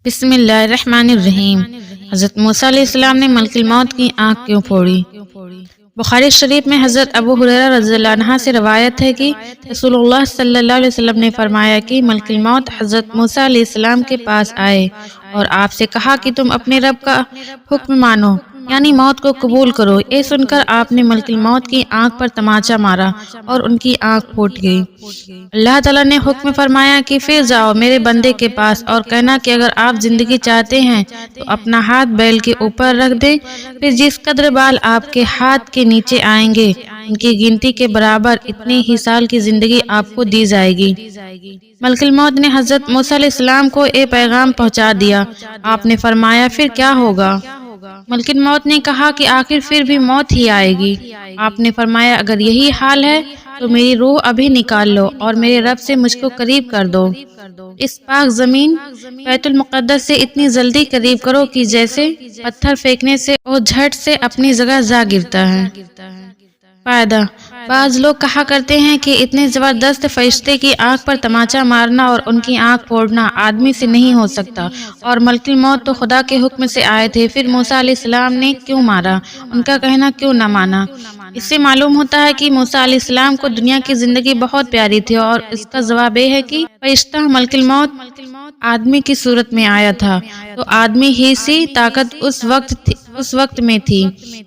بسم اللہ الرحمن الرحیم۔ حضرت موسیٰ علیہ السلام نے ملک الموت کی آنکھ کیوں پھوڑی؟ بخاری شریف میں حضرت ابو ہریرہ رضی اللہ عنہ سے روایت ہے کہ رسول اللہ صلی اللہ علیہ وسلم نے فرمایا کہ ملک الموت حضرت موسیٰ علیہ السلام کے پاس آئے اور آپ سے کہا کہ تم اپنے رب کا حکم مانو، یعنی موت کو قبول کرو۔ یہ سن کر آپ نے ملک الموت کی آنکھ پر تماچا مارا اور ان کی آنکھ پھوٹ گئی۔ اللہ تعالیٰ نے حکم فرمایا کہ پھر جاؤ میرے بندے کے پاس اور کہنا کہ اگر آپ زندگی چاہتے ہیں تو اپنا ہاتھ بیل کے اوپر رکھ دیں، پھر جس قدر بال آپ کے ہاتھ کے نیچے آئیں گے ان کی گنتی کے برابر اتنے ہی سال کی زندگی آپ کو دی جائے گی۔ ملک الموت نے حضرت موسیٰ علیہ السلام کو یہ پیغام پہنچا دیا۔ آپ نے فرمایا پھر کیا ہوگا؟ ملک الموت نے کہا کہ آخر پھر بھی موت ہی آئے گی۔ آپ نے فرمایا اگر یہی حال ہے تو میری روح ابھی نکال لو اور میرے رب سے مجھ کو قریب کر دو۔ اس پاک زمین بیت المقدس سے اتنی جلدی قریب کرو کہ جیسے پتھر پھینکنے سے وہ جھٹ سے اپنی جگہ جا گرتا ہے۔ فائدہ: بعض لوگ کہا کرتے ہیں کہ اتنے زبردست فرشتے کی آنکھ پر تماچا مارنا اور ان کی آنکھ پھوڑنا آدمی سے نہیں ہو سکتا، اور ملک الموت تو خدا کے حکم سے آئے تھے، پھر موسیٰ علیہ السلام نے کیوں مارا؟ ان کا کہنا کیوں نہ مانا؟ اس سے معلوم ہوتا ہے کہ موسیٰ علیہ السلام کو دنیا کی زندگی بہت پیاری تھی، اور اس کا جواب یہ ہے کہ فرشتہ ملک الموت آدمی کی صورت میں آیا تھا، تو آدمی ہی سی طاقت اس وقت میں تھی،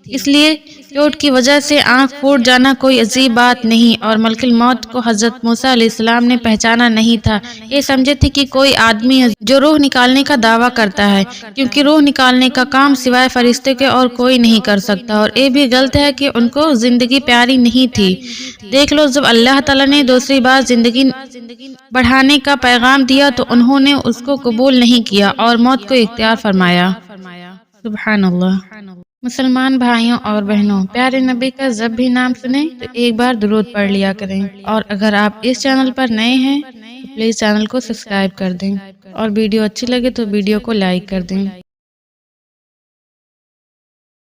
اس لیے چوٹ کی وجہ سے آنکھ پھوٹ جانا کوئی عجیب بات نہیں، اور ملک الموت کو حضرت موسیٰ علیہ السلام نے پہچانا نہیں تھا۔ یہ سمجھے تھے کہ کوئی آدمی جو روح نکالنے کا دعویٰ کرتا ہے، کیونکہ روح نکالنے کا کام سوائے فرشتے کے اور کوئی نہیں کر سکتا، اور یہ بھی غلط ہے کہ ان کو زندگی پیاری نہیں تھی۔ دیکھ لو، جب اللہ تعالیٰ نے دوسری بار زندگی بڑھانے کا پیغام دیا تو انہوں نے اس کو قبول نہیں کیا اور موت کو اختیار فرمایا۔ سبحان اللہ۔ مسلمان بھائیوں اور بہنوں، پیارے نبی کا جب بھی نام سنیں تو ایک بار درود پڑھ لیا کریں، اور اگر آپ اس چینل پر نئے ہیں تو پلیز چینل کو سبسکرائب کر دیں، اور ویڈیو اچھی لگے تو ویڈیو کو لائک کر دیں۔